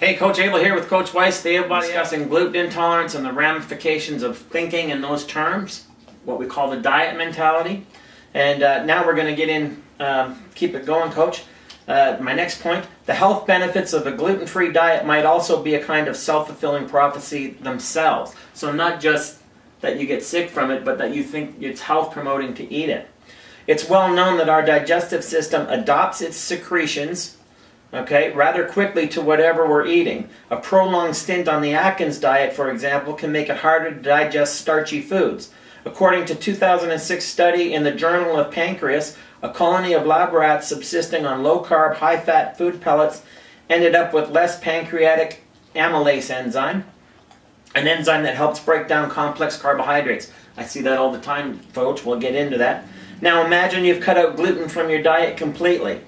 Hey, Coach Abel here with Coach Weiss. Today we'll be discussing gluten intolerance and the ramifications of thinking in those terms, what we call the diet mentality. And now we're going to get in, keep it going, Coach. My next point, the health benefits of a gluten-free diet might also be a kind of self-fulfilling prophecy themselves. So not just that you get sick from it, but that you think it's health-promoting to eat it. It's well known that our digestive system adopts its secretions rather quickly to whatever we're eating. A prolonged stint on the Atkins diet, for example, can make it harder to digest starchy foods. According to a 2006 study in the Journal of Pancreas, a colony of lab rats subsisting on low-carb, high-fat food pellets ended up with less pancreatic amylase enzyme, an enzyme that helps break down complex carbohydrates. I see that all the time, folks. We'll get into that. Now imagine you've cut out gluten from your diet completely.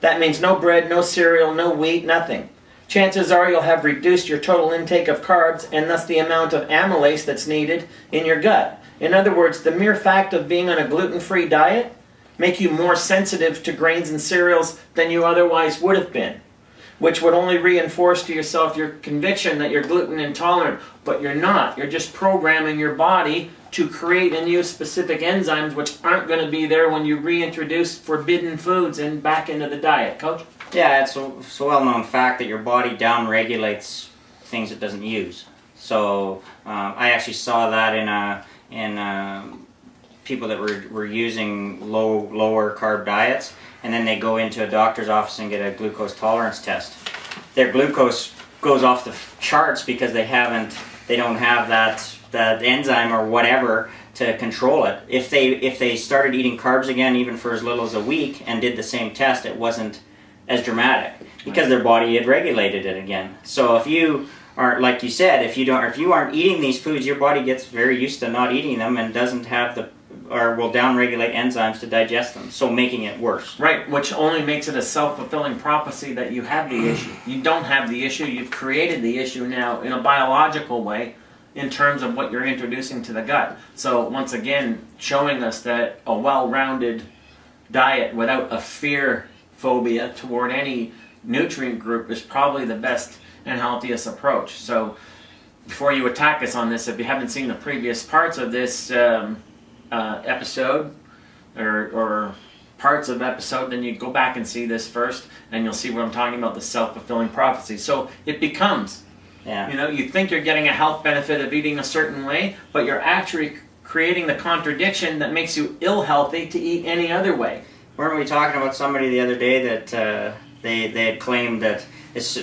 That means no bread, no cereal, no wheat, nothing. Chances are you'll have reduced your total intake of carbs and thus the amount of amylase that's needed in your gut. In other words, the mere fact of being on a gluten-free diet make you more sensitive to grains and cereals than you otherwise would have been, which would only reinforce to yourself your conviction that you're gluten intolerant, but you're not. You're just programming your body to create and use specific enzymes which aren't going to be there when you reintroduce forbidden foods and back into the diet. Coach? Yeah, it's a well-known fact that your body down-regulates things it doesn't use. So I actually saw that in people that were using lower carb diets, and then they go into a doctor's office and get a glucose tolerance test. Their glucose goes off the charts because they don't have that enzyme or whatever to control it. If they started eating carbs again, even for as little as a week, and did the same test, it wasn't as dramatic because their body had regulated it again. So if you aren't, like you said, if you aren't eating these foods, your body gets very used to not eating them and doesn't have will down-regulate enzymes to digest them, so making it worse. Right, which only makes it a self-fulfilling prophecy that you have the issue. You don't have the issue, you've created the issue now in a biological way in terms of what you're introducing to the gut. So once again, showing us that a well-rounded diet without a fear phobia toward any nutrient group is probably the best and healthiest approach. So before you attack us on this, if you haven't seen the previous parts of this episode or parts of episode, then you go back and see this first and you'll see what I'm talking about, the self-fulfilling prophecy. So it becomes, you think you're getting a health benefit of eating a certain way, but you're actually creating the contradiction that makes you ill-healthy to eat any other way. Weren't we talking about somebody the other day that they had claimed that it's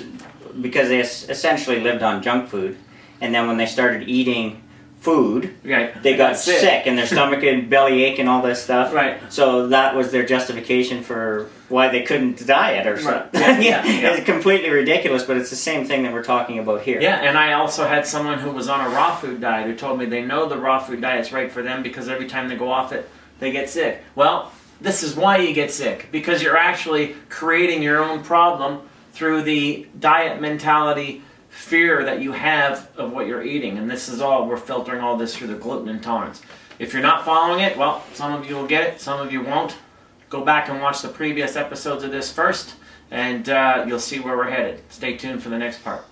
because they essentially lived on junk food, and then when they started eating food, they got sick and their stomach and belly ache and all this stuff. Right. So that was their justification for why they couldn't diet or something. Right. It's completely ridiculous, but it's the same thing that we're talking about here. Yeah, and I also had someone who was on a raw food diet who told me they know the raw food diet's right for them because every time they go off it, they get sick. Well, this is why you get sick, because you're actually creating your own problem through the diet mentality fear that you have of what you're eating. And this is all, we're filtering all this through the gluten intolerance. If you're not following it, well, some of you will get it, some of you won't. Go back and watch the previous episodes of this first, and you'll see where we're headed. Stay tuned for the next part.